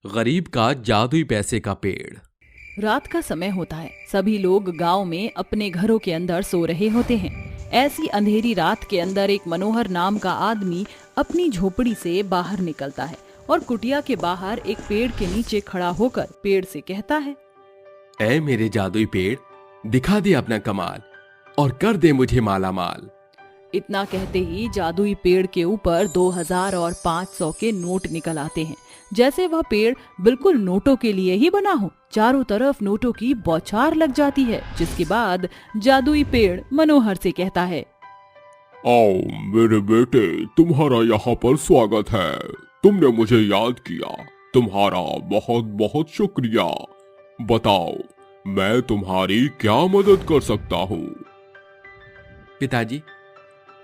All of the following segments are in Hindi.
गरीब का जादुई पैसे का पेड़। रात का समय होता है। सभी लोग गांव में अपने घरों के अंदर सो रहे होते हैं। ऐसी अंधेरी रात के अंदर एक मनोहर नाम का आदमी अपनी झोपड़ी से बाहर निकलता है और कुटिया के बाहर एक पेड़ के नीचे खड़ा होकर पेड़ से कहता है, ऐ मेरे जादुई पेड़, दिखा दे अपना कमाल और कर दे मुझे माला माल। इतना कहते ही जादुई पेड़ के ऊपर 2000 और 500 के नोट निकल आते हैं। जैसे वह पेड़ बिल्कुल नोटों के लिए ही बना हो। चारों तरफ नोटों की बौछार लग जाती है, जिसके बाद जादुई पेड़ मनोहर से कहता है, आओ मेरे बेटे, तुम्हारा यहाँ पर स्वागत है। तुमने मुझे याद किया, तुम्हारा बहुत बहुत शुक्रिया। बताओ मैं तुम्हारी क्या मदद कर सकता हूँ? पिताजी,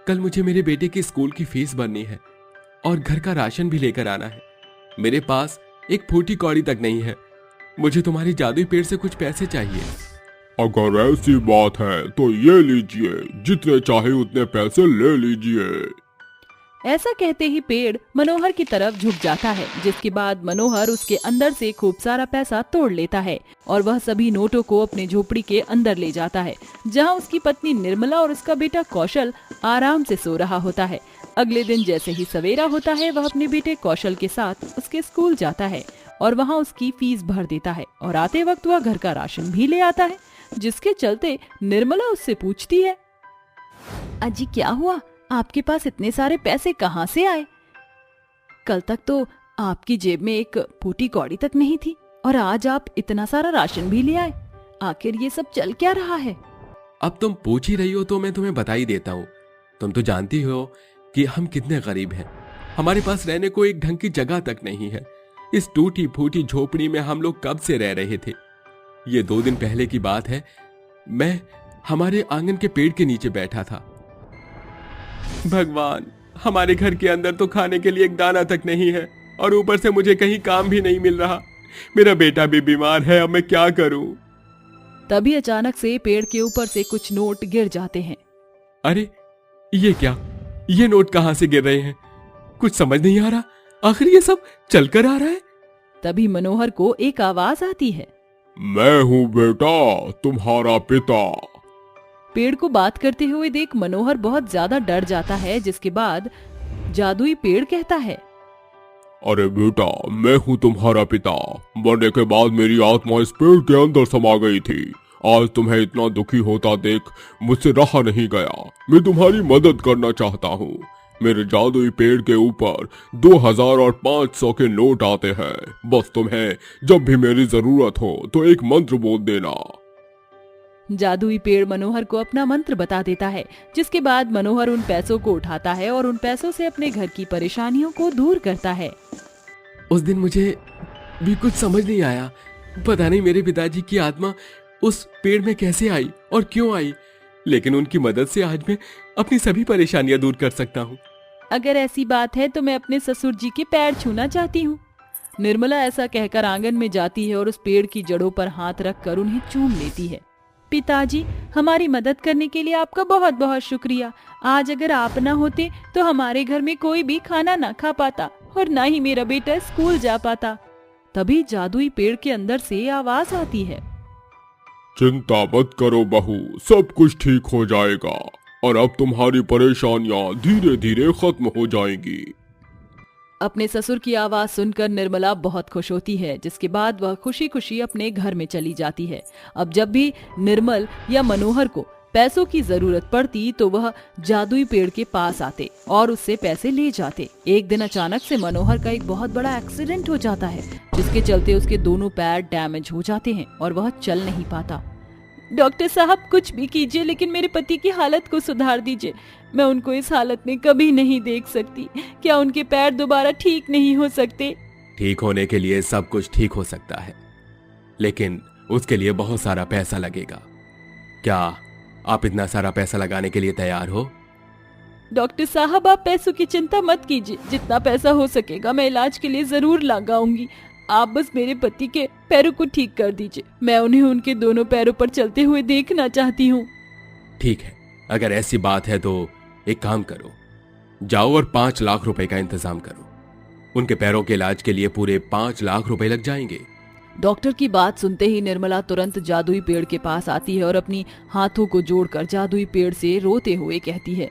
कल मुझे मेरे बेटे की स्कूल की फीस भरनी है और घर का राशन भी लेकर आना है। मेरे पास एक फूटी कौड़ी तक नहीं है। मुझे तुम्हारी जादुई पेड़ से कुछ पैसे चाहिए। अगर ऐसी बात है तो ये लीजिए, जितने चाहे उतने पैसे ले लीजिए। ऐसा कहते ही पेड़ मनोहर की तरफ झुक जाता है, जिसके बाद मनोहर उसके अंदर से खूब सारा पैसा तोड़ लेता है और वह सभी नोटों को अपने झोपड़ी के अंदर ले जाता है, जहां उसकी पत्नी निर्मला और उसका बेटा कौशल आराम से सो रहा होता है। अगले दिन जैसे ही सवेरा होता है, वह अपने बेटे कौशल के साथ उसके स्कूल जाता है और वहाँ उसकी फीस भर देता है और आते वक्त वह घर का राशन भी ले आता है, जिसके चलते निर्मला उससे पूछती है, अजी क्या हुआ, आपके पास इतने सारे पैसे कहाँ से आए? कल तक तो आपकी जेब में एक फूटी कौड़ी तक नहीं थी और आज आप इतना सारा राशन भी ले आए। आखिर ये सब चल क्या रहा है? अब तुम पूछ ही रही हो तो मैं तुम्हें बता ही देता हूँ। तुम तो जानती हो कि हम कितने गरीब हैं। हमारे पास रहने को एक ढंग की जगह तक नहीं है। इस टूटी फूटी झोपड़ी में हम लोग कब से रह रहे थे। ये 2 दिन पहले की बात है। मैं हमारे आंगन के पेड़ के नीचे बैठा था। भगवान, हमारे घर के अंदर तो खाने के लिए एक दाना तक नहीं है और ऊपर से मुझे कहीं काम भी नहीं मिल रहा। मेरा बेटा भी बीमार है, अब मैं क्या करूं? तभी अचानक से पेड़ के ऊपर से कुछ नोट गिर जाते हैं। अरे ये क्या, ये नोट कहां से गिर रहे हैं? कुछ समझ नहीं आ रहा। आखिर ये सब चलकर आ रहा है। तभी मनोहर को एक आवाज आती है, मैं हूँ बेटा, तुम्हारा पिता। पेड़ को बात करते हुए देख मनोहर बहुत ज्यादा डर जाता है, जिसके बाद जादुई पेड़ कहता है, अरे बेटा, मैं हूँ तुम्हारा पिता। मरने के बाद मेरी आत्मा इस पेड़ के अंदर समा गई थी। आज तुम्हें इतना दुखी होता देख मुझसे रहा नहीं गया। मैं तुम्हारी मदद करना चाहता हूँ। मेरे जादुई पेड़ के ऊपर 2000 और 500 के नोट आते हैं। बस तुम्हें जब भी मेरी जरूरत हो तो एक मंत्र बोल देना। जादुई पेड़ मनोहर को अपना मंत्र बता देता है, जिसके बाद मनोहर उन पैसों को उठाता है और उन पैसों से अपने घर की परेशानियों को दूर करता है। उस दिन मुझे भी कुछ समझ नहीं आया। पता नहीं मेरे पिताजी की आत्मा उस पेड़ में कैसे आई और क्यों आई, लेकिन उनकी मदद से आज मैं अपनी सभी परेशानियां दूर कर सकता हूँ। अगर ऐसी बात है तो मैं अपने ससुर जी के पैर छूना चाहती हूँ। निर्मला ऐसा कहकर आंगन में जाती है और उस पेड़ की जड़ों पर हाथ रखकर उन्हें चूम लेती है। पिताजी, हमारी मदद करने के लिए आपका बहुत बहुत शुक्रिया। आज अगर आप न होते तो हमारे घर में कोई भी खाना ना खा पाता और ना ही मेरा बेटा स्कूल जा पाता। तभी जादुई पेड़ के अंदर से आवाज आती है, चिंता मत करो बहू, सब कुछ ठीक हो जाएगा और अब तुम्हारी परेशानियां धीरे धीरे खत्म हो जाएंगी। अपने ससुर की आवाज सुनकर निर्मला बहुत खुश होती है, जिसके बाद वह खुशी खुशी अपने घर में चली जाती है। अब जब भी निर्मल या मनोहर को पैसों की जरूरत पड़ती तो वह जादुई पेड़ के पास आते और उससे पैसे ले जाते। एक दिन अचानक से मनोहर का एक बहुत बड़ा एक्सीडेंट हो जाता है, जिसके चलते उसके दोनों पैर डैमेज हो जाते हैं और वह चल नहीं पाता। डॉक्टर साहब, कुछ भी कीजिए लेकिन मेरे पति की हालत को सुधार दीजिए। मैं उनको इस हालत में कभी नहीं देख सकती। क्या उनके पैर दोबारा ठीक नहीं हो सकते? ठीक होने के लिए सब कुछ ठीक हो सकता है, लेकिन उसके लिए बहुत सारा पैसा लगेगा। क्या आप इतना सारा पैसा लगाने के लिए तैयार हो? डॉक्टर साहब, आप पैसों की चिंता मत कीजिए। जितना पैसा हो सकेगा मैं इलाज के लिए जरूर लगाऊंगी। आप बस मेरे पति के पैरों को ठीक कर दीजिए। मैं उन्हें उनके दोनों पैरों पर चलते हुए देखना चाहती हूँ। ठीक है, अगर ऐसी बात है तो एक काम करो, जाओ और 5 लाख रुपए का इंतजाम करो। उनके पैरों के इलाज के लिए पूरे 5 लाख रुपए लग जाएंगे। डॉक्टर की बात सुनते ही निर्मला तुरंत जादुई पेड़ के पास आती है और अपनी हाथों को जोड़कर जादुई पेड़ से रोते हुए कहती है,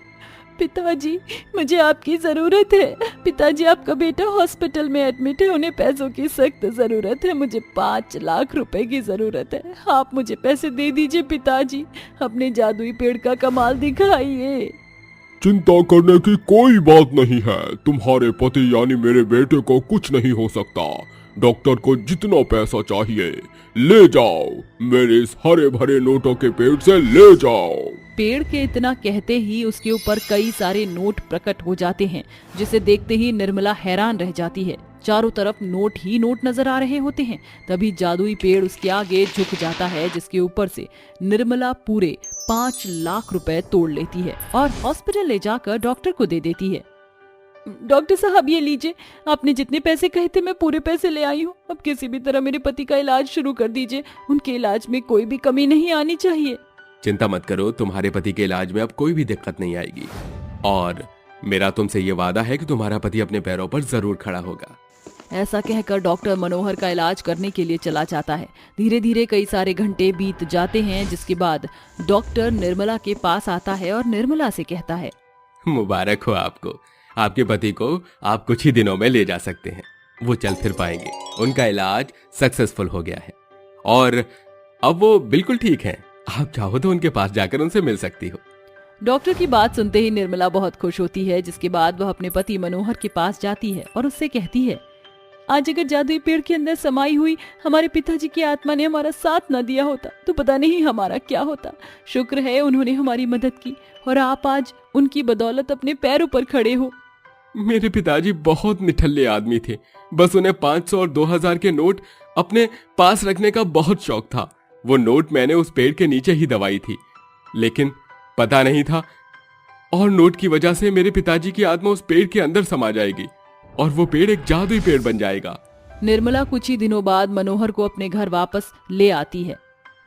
पिताजी मुझे आपकी जरूरत है। पिताजी आपका बेटा हॉस्पिटल में एडमिट है, उन्हें पैसों की सख्त जरूरत है। मुझे 5 लाख रुपए की जरूरत है। आप मुझे पैसे दे दीजिए पिताजी, अपने जादुई पेड़ का कमाल दिखाइए। चिंता करने की कोई बात नहीं है। तुम्हारे पति यानी मेरे बेटे को कुछ नहीं हो सकता। डॉक्टर को जितना पैसा चाहिए ले जाओ, मेरे इस हरे भरे नोटों के पेड़ से ले जाओ। पेड़ के इतना कहते ही उसके ऊपर कई सारे नोट प्रकट हो जाते हैं, जिसे देखते ही निर्मला हैरान रह जाती है। चारों तरफ नोट ही नोट नजर आ रहे होते हैं। तभी जादुई पेड़ उसके आगे झुक जाता है, जिसके ऊपर से निर्मला पूरे 5 लाख रुपए तोड़ लेती है और हॉस्पिटल ले जाकर डॉक्टर को दे देती है। डॉक्टर साहब ये लीजिए, आपने जितने पैसे कहे थे मैं पूरे पैसे ले आई हूँ। अब किसी भी तरह मेरे पति का इलाज शुरू कर दीजिए, उनके इलाज में कोई भी कमी नहीं आनी चाहिए। चिंता मत करो, तुम्हारे पति के इलाज में अब कोई भी दिक्कत नहीं आएगी और मेरा तुमसे ये वादा है कि तुम्हारा पति अपने पैरों पर जरूर खड़ा होगा। ऐसा कहकर डॉक्टर मनोहर का इलाज करने के लिए चला जाता है। धीरे धीरे कई सारे घंटे बीत जाते हैं, जिसके बाद डॉक्टर निर्मला के पास आता है और निर्मला से कहता है, मुबारक हो आपको, आपके पति को आप कुछ ही दिनों में ले जा सकते हैं। वो चल फिर पाएंगे, उनका इलाज सक्सेसफुल हो गया है और अब वो बिल्कुल ठीक है। आप चाहो तो उनके पास जाकर उनसे मिल सकती हो। डॉक्टर की बात सुनते ही निर्मला बहुत खुश होती है, जिसके बाद वह अपने पति मनोहर के पास जाती है और उससे कहती है, आज अगर जादुई पेड़ के अंदर समाई हुई हमारे पिताजी की आत्मा ने हमारा साथ न दिया होता तो पता नहीं हमारा क्या होता। शुक्र है उन्होंने हमारी मदद की और आप आज उनकी बदौलत अपने पैरों पर खड़े हो। मेरे पिताजी बहुत निठल्ले आदमी थे, बस उन्हें 500 और 2000 के नोट अपने पास रखने का बहुत शौक था। वो नोट मैंने उस पेड़ के नीचे ही दबाई थी, लेकिन पता नहीं था और नोट की वजह से मेरे पिताजी की आत्मा उस पेड़ के अंदर समा जाएगी और वो पेड़ एक जादुई पेड़ बन जाएगा। निर्मला कुछ ही दिनों बाद मनोहर को अपने घर वापस ले आती है।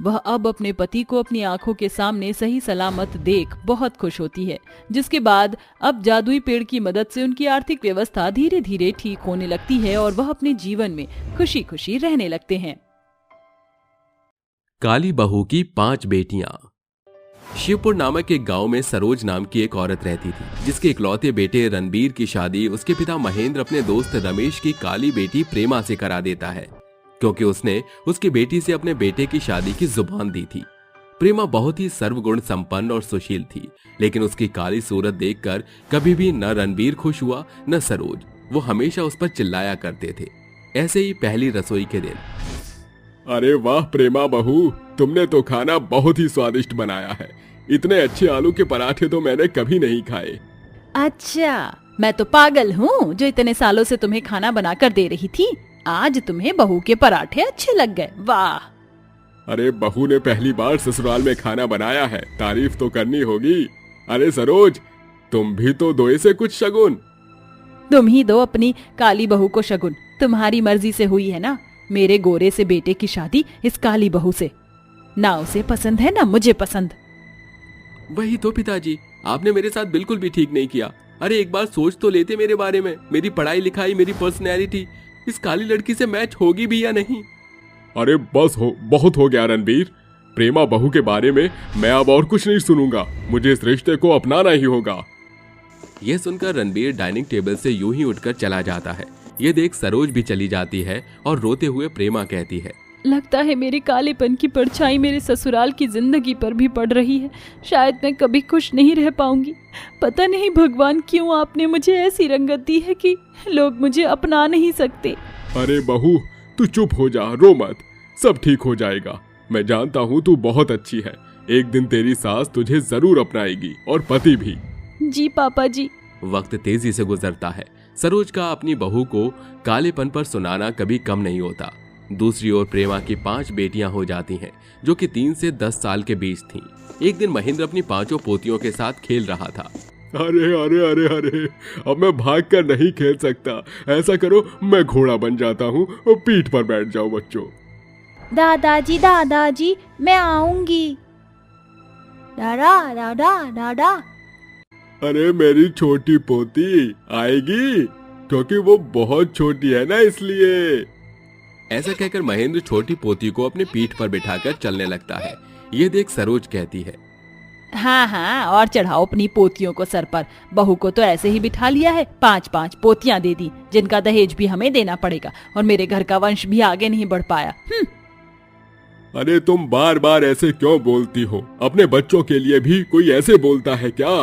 वह अब अपने पति को अपनी आंखों के सामने सही सलामत देख बहुत खुश होती है, जिसके बाद अब जादुई पेड़ की मदद से उनकी आर्थिक व्यवस्था धीरे धीरे ठीक होने लगती है और वह अपने जीवन में खुशी खुशी रहने लगते हैं। काली बहू की 5 बेटियां। शिवपुर नामक एक गांव में सरोज नाम की एक औरत रहती थी, जिसके इकलौते बेटे रणबीर की शादी उसके पिता महेंद्र अपने दोस्त रमेश की काली बेटी प्रेमा से करा देता है, क्योंकि उसने उसकी बेटी से अपने बेटे की शादी की जुबान दी थी। प्रेमा बहुत ही सर्वगुण संपन्न और सुशील थी, लेकिन उसकी काली सूरत देखकर कभी भी न रणबीर खुश हुआ न सरोज। वो हमेशा उस पर चिल्लाया करते थे। ऐसे ही पहली रसोई के दिन, अरे वाह प्रेमा बहू, तुमने तो खाना बहुत ही स्वादिष्ट बनाया है। इतने अच्छे आलू के पराठे तो मैंने कभी नहीं खाए। अच्छा, मैं तो पागल हूँ जो इतने सालों से तुम्हें खाना बनाकर दे रही थी। आज तुम्हें बहू के पराठे अच्छे लग गए, वाह। अरे बहू ने पहली बार ससुराल में खाना बनाया है, तारीफ तो करनी होगी। अरे सरोज, तुम भी तो दो इसे कुछ शगुन। तुम ही दो अपनी काली बहू को शगुन। तुम्हारी मर्जी से हुई है ना मेरे गोरे से बेटे की शादी इस काली बहू से। ना उसे पसंद है ना मुझे पसंद। वही तो पिताजी, आपने मेरे साथ बिल्कुल भी ठीक नहीं किया। अरे एक बार सोच तो लेते मेरे बारे में, मेरी पढ़ाई लिखाई, मेरी पर्सनैलिटी इस काली लड़की से मैच होगी भी या नहीं। अरे बस हो, बहुत हो गया रणबीर। प्रेमा बहू के बारे में मैं अब और कुछ नहीं सुनूंगा। मुझे इस रिश्ते को अपनाना ही होगा। यह सुनकर रणबीर डाइनिंग टेबल से यूं ही उठकर चला जाता है। ये देख सरोज भी चली जाती है और रोते हुए प्रेमा कहती है, लगता है मेरे कालेपन की परछाई मेरे ससुराल की जिंदगी पर भी पड़ रही है। शायद मैं कभी खुश नहीं रह पाऊंगी। पता नहीं भगवान क्यों आपने मुझे ऐसी रंगत दी है कि लोग मुझे अपना नहीं सकते। अरे बहू, तू चुप हो जा, रो मत, सब ठीक हो जाएगा। मैं जानता हूँ तू बहुत अच्छी है। एक दिन तेरी सास तुझे जरूर अपनाएगी और पति भी। जी पापा जी। वक्त तेजी से गुजरता है। सरोज का अपनी बहू को कालेपन पर सुनाना कभी कम नहीं होता। दूसरी ओर प्रेमा की 5 बेटियां हो जाती हैं, जो कि 3 से 10 साल के बीच थीं। एक दिन महेंद्र अपनी 5 पोतियों के साथ खेल रहा था। अरे अरे अरे अरे, अब मैं भागकर नहीं खेल सकता। ऐसा करो, मैं घोड़ा बन जाता हूँ और पीठ पर बैठ जाओ बच्चों। दादाजी दादाजी, मैं आऊंगी। दादा दादा दादा। अरे मेरी छोटी पोती आएगी, क्योंकि वो बहुत छोटी है ना, इसलिए। ऐसा कहकर महेंद्र छोटी पोती को अपने पीठ पर बिठाकर चलने लगता है। ये देख सरोज कहती है, हाँ हाँ, और चढ़ाओ अपनी पोतियों को सर पर। बहू को तो ऐसे ही बिठा लिया है, 5-5 पोतियां दे दी, जिनका दहेज भी हमें देना पड़ेगा, और मेरे घर का वंश भी आगे नहीं बढ़ पाया। अरे तुम बार बार ऐसे क्यों बोलती हो? अपने बच्चों के लिए भी कोई ऐसे बोलता है क्या?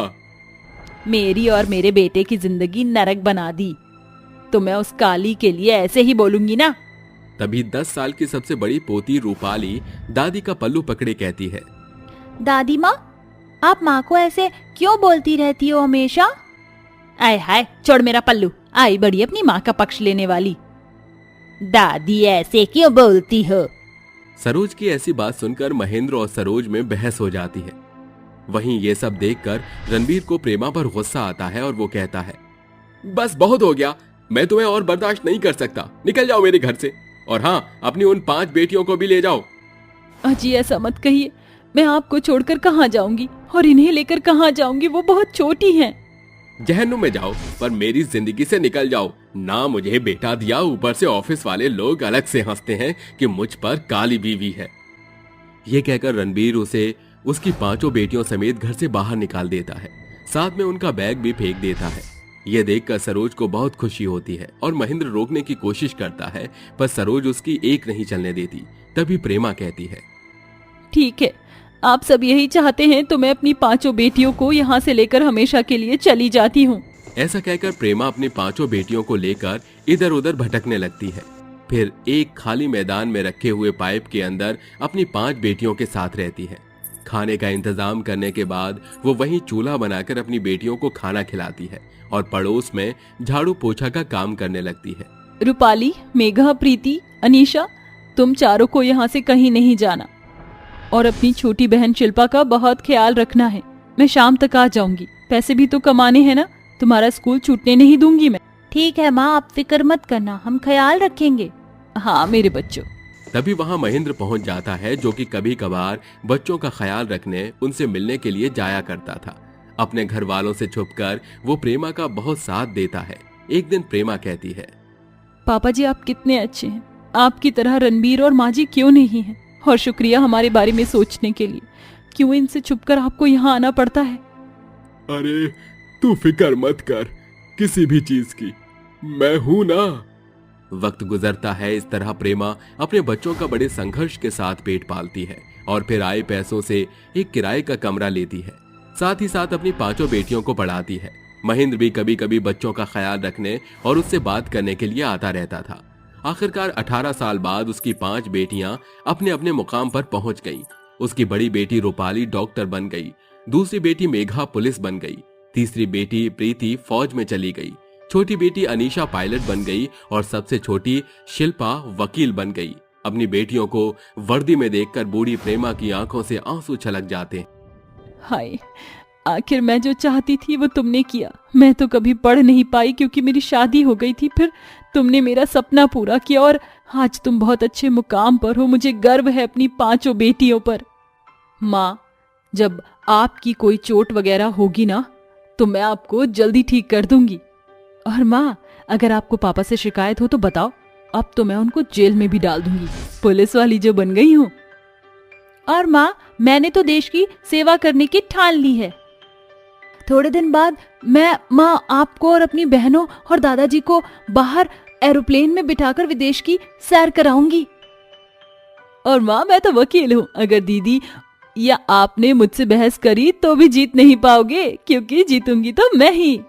मेरी और मेरे बेटे की जिंदगी नरक बना दी, तो मैं उस काली के लिए ऐसे ही बोलूंगी ना। तभी 10 साल की सबसे बड़ी पोती रूपाली दादी का पल्लू पकड़े कहती है, दादी माँ, आप माँ को ऐसे क्यों बोलती रहती हो हमेशा? आय हाय, छोड़ मेरा पल्लू, आई बड़ी अपनी माँ का पक्ष लेने वाली। दादी ऐसे क्यों बोलती हो? सरोज की ऐसी बात सुनकर महेंद्र और सरोज में बहस हो जाती है। वहीं ये सब देखकर रणबीर को प्रेमा पर गुस्सा आता है और वो कहता है, बस बहुत हो गया, मैं तुम्हें और बर्दाश्त नहीं कर सकता, निकल जाओ मेरे घर से, और हाँ, अपनी उन 5 बेटियों को भी ले जाओ। अजी ऐसा मत कहिए, मैं आपको छोड़कर कहाँ जाऊंगी, और इन्हें लेकर कहाँ जाऊंगी, वो बहुत छोटी हैं। जहन्नुम में जाओ, पर मेरी जिंदगी से निकल जाओ ना। मुझे बेटा दिया, ऊपर से ऑफिस वाले लोग अलग से हंसते हैं कि मुझ पर काली बीवी है। ये कहकर रणबीर उसे उसकी 5 बेटियों समेत घर से बाहर निकाल देता है, साथ में उनका बैग भी फेंक देता है। ये देखकर सरोज को बहुत खुशी होती है और महेंद्र रोकने की कोशिश करता है, पर सरोज उसकी एक नहीं चलने देती। तभी प्रेमा कहती है, ठीक है, आप सब यही चाहते हैं तो मैं अपनी 5 बेटियों को यहाँ से लेकर हमेशा के लिए चली जाती हूँ। ऐसा कहकर प्रेमा अपनी 5 बेटियों को लेकर इधर उधर भटकने लगती है। फिर एक खाली मैदान में रखे हुए पाइप के अंदर अपनी 5 बेटियों के साथ रहती है। खाने का इंतजाम करने के बाद वो वहीं चूल्हा बनाकर अपनी बेटियों को खाना खिलाती है और पड़ोस में झाड़ू पोछा का काम करने लगती है। रूपाली, मेघा, प्रीति, अनीशा, तुम चारों को यहाँ से कहीं नहीं जाना, और अपनी छोटी बहन शिल्पा का बहुत ख्याल रखना है। मैं शाम तक आ जाऊंगी, पैसे भी तो कमाने हैं ना, तुम्हारा स्कूल छूटने नहीं दूंगी मैं। ठीक है माँ, आप फिक्र मत करना, हम ख्याल रखेंगे। हाँ मेरे बच्चों। तभी वहां महेंद्र पहुंच जाता है, जो कि कभी कभार बच्चों का ख्याल रखने, उनसे मिलने के लिए जाया करता था। अपने घर वालों से छुपकर वो प्रेमा का बहुत साथ देता है। एक दिन प्रेमा कहती है, पापा जी आप कितने अच्छे हैं, आपकी तरह रणबीर और माँ जी क्यों नहीं है, और शुक्रिया हमारे बारे में सोचने के लिए। क्यों इनसे छुपकर आपको यहाँ आना पड़ता है? अरे तू फिक्र मत कर किसी भी चीज की, मैं हूं ना। वक्त गुजरता है, इस तरह प्रेमा अपने बच्चों का बड़े संघर्ष के साथ पेट पालती है और फिर आए पैसों से एक किराए का कमरा लेती है। साथ ही साथ अपनी 5 बेटियों को पढ़ाती है। महेंद्र भी कभी कभी बच्चों का ख्याल रखने और उससे बात करने के लिए आता रहता था। आखिरकार 18 साल बाद उसकी 5 बेटियां अपने अपने मुकाम पर पहुंच गईं। उसकी बड़ी बेटी रूपाली डॉक्टर बन गई, दूसरी बेटी मेघा पुलिस बन गई, तीसरी बेटी प्रीति फौज में चली गई, छोटी बेटी अनीशा पायलट बन गई और सबसे छोटी शिल्पा वकील बन गई। अपनी बेटियों को वर्दी में देखकर बूढ़ी प्रेमा की आंखों से आंसू छलक जाते। हाय, आखिर मैं जो चाहती थी वो तुमने किया। मैं तो कभी पढ़ नहीं पाई क्योंकि मेरी शादी हो गई थी, फिर तुमने मेरा सपना पूरा किया और आज तुम बहुत अच्छे मुकाम पर हो। मुझे गर्व है अपनी 5 बेटियों पर। माँ, जब आपकी कोई चोट वगैरह होगी ना तो मैं आपको जल्दी ठीक कर दूंगी। और माँ, अगर आपको पापा से शिकायत हो तो बताओ, अब तो मैं उनको जेल में भी डाल दूंगी, पुलिस वाली जो बन गई हूँ। और माँ, मैंने तो देश की सेवा करने की ठान ली है। थोड़े दिन बाद मैं माँ आपको और अपनी बहनों और दादाजी को बाहर एरोप्लेन में बिठाकर विदेश की सैर कराऊंगी। और माँ, मैं तो वकील हूँ, अगर दीदी या आपने मुझसे बहस करी तो भी जीत नहीं पाओगे, क्योंकि जीतूंगी तो मैं ही।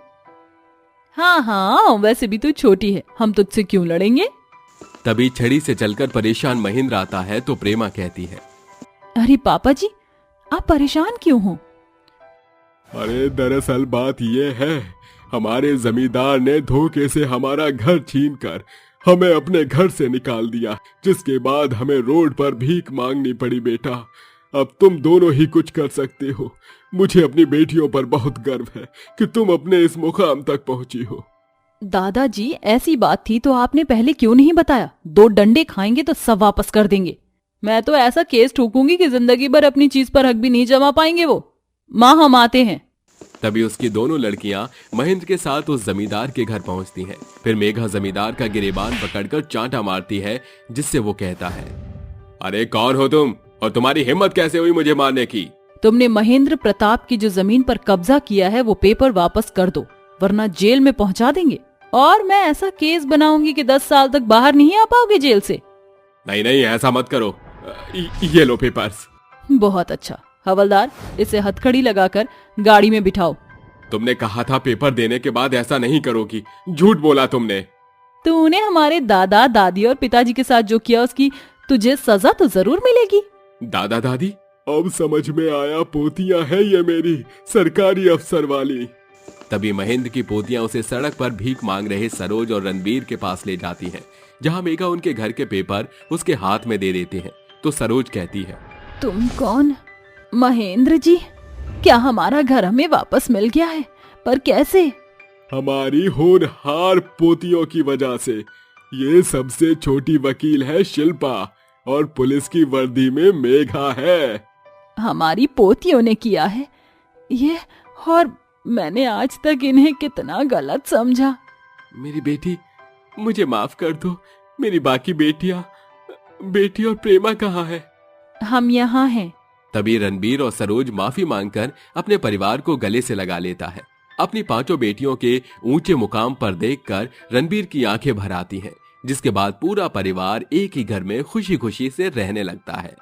हाँ हाँ, वैसे भी तू छोटी है, हम तुझसे क्यों लड़ेंगे। तभी छड़ी से चलकर परेशान महेंद्र आता है तो प्रेमा कहती है, अरे पापा जी, आप परेशान क्यों हो? अरे दरअसल बात ये है, हमारे जमींदार ने धोखे से हमारा घर छीनकर हमें अपने घर से निकाल दिया, जिसके बाद हमें रोड पर भीख मांगनी पड़ी। बेटा, अब तुम दोनों ही कुछ कर सकते हो। मुझे अपनी बेटियों पर बहुत गर्व है कि तुम अपने इस मुकाम तक पहुंची हो। दादाजी, ऐसी बात थी तो आपने पहले क्यों नहीं बताया? 2 डंडे खाएंगे तो सब वापस कर देंगे। मैं तो ऐसा केस ठोकूंगी कि जिंदगी भर अपनी चीज पर हक भी नहीं जमा पाएंगे वो। माँ, हम आते हैं। तभी उसकी दोनों लड़कियां महेंद्र के साथ उस जमींदार के घर पहुंचती हैं। फिर मेघा जमींदार का गिरेबान पकड़कर चांटा मारती है, जिससे वो कहता है, अरे कौन हो तुम और तुम्हारी हिम्मत कैसे हुई मुझे मारने की? तुमने महेंद्र प्रताप की जो जमीन पर कब्जा किया है वो पेपर वापस कर दो, वरना जेल में पहुंचा देंगे और मैं ऐसा केस बनाऊंगी कि 10 साल तक बाहर नहीं आ पाओगे जेल से। नहीं नहीं, ऐसा मत करो। ये लो पेपर्स। बहुत अच्छा हवलदार, इसे हथकड़ी लगाकर गाड़ी में बिठाओ। तुमने कहा था पेपर देने के बाद ऐसा नहीं करोगी, झूठ बोला तुमने। तूने हमारे दादा दादी और पिताजी के साथ जो किया उसकी तुझे सजा तो जरूर मिलेगी। दादा दादी? अब समझ में आया, पोतियां है ये मेरी, सरकारी अफसर वाली। तभी महेंद्र की पोतियां उसे सड़क पर भीख मांग रहे सरोज और रणबीर के पास ले जाती हैं, जहां मेघा उनके घर के पेपर उसके हाथ में दे देते हैं। तो सरोज कहती है, तुम कौन? महेंद्र जी, क्या हमारा घर हमें वापस मिल गया है? पर कैसे? हमारी होनहार पोतियों की वजह से। ये सबसे छोटी वकील है शिल्पा और पुलिस की वर्दी में मेघा है। हमारी पोतियों ने किया है ये, और मैंने आज तक इन्हें कितना गलत समझा। मेरी बेटी, मुझे माफ कर दो। मेरी बाकी बेटी और प्रेमा कहाँ है? हम यहाँ हैं। तभी रणबीर और सरोज माफी मांगकर अपने परिवार को गले से लगा लेता है। अपनी 5 बेटियों के ऊंचे मुकाम पर देखकर रणबीर की आंखें भर आती हैं, जिसके बाद पूरा परिवार एक ही घर में खुशी खुशी से रहने लगता है।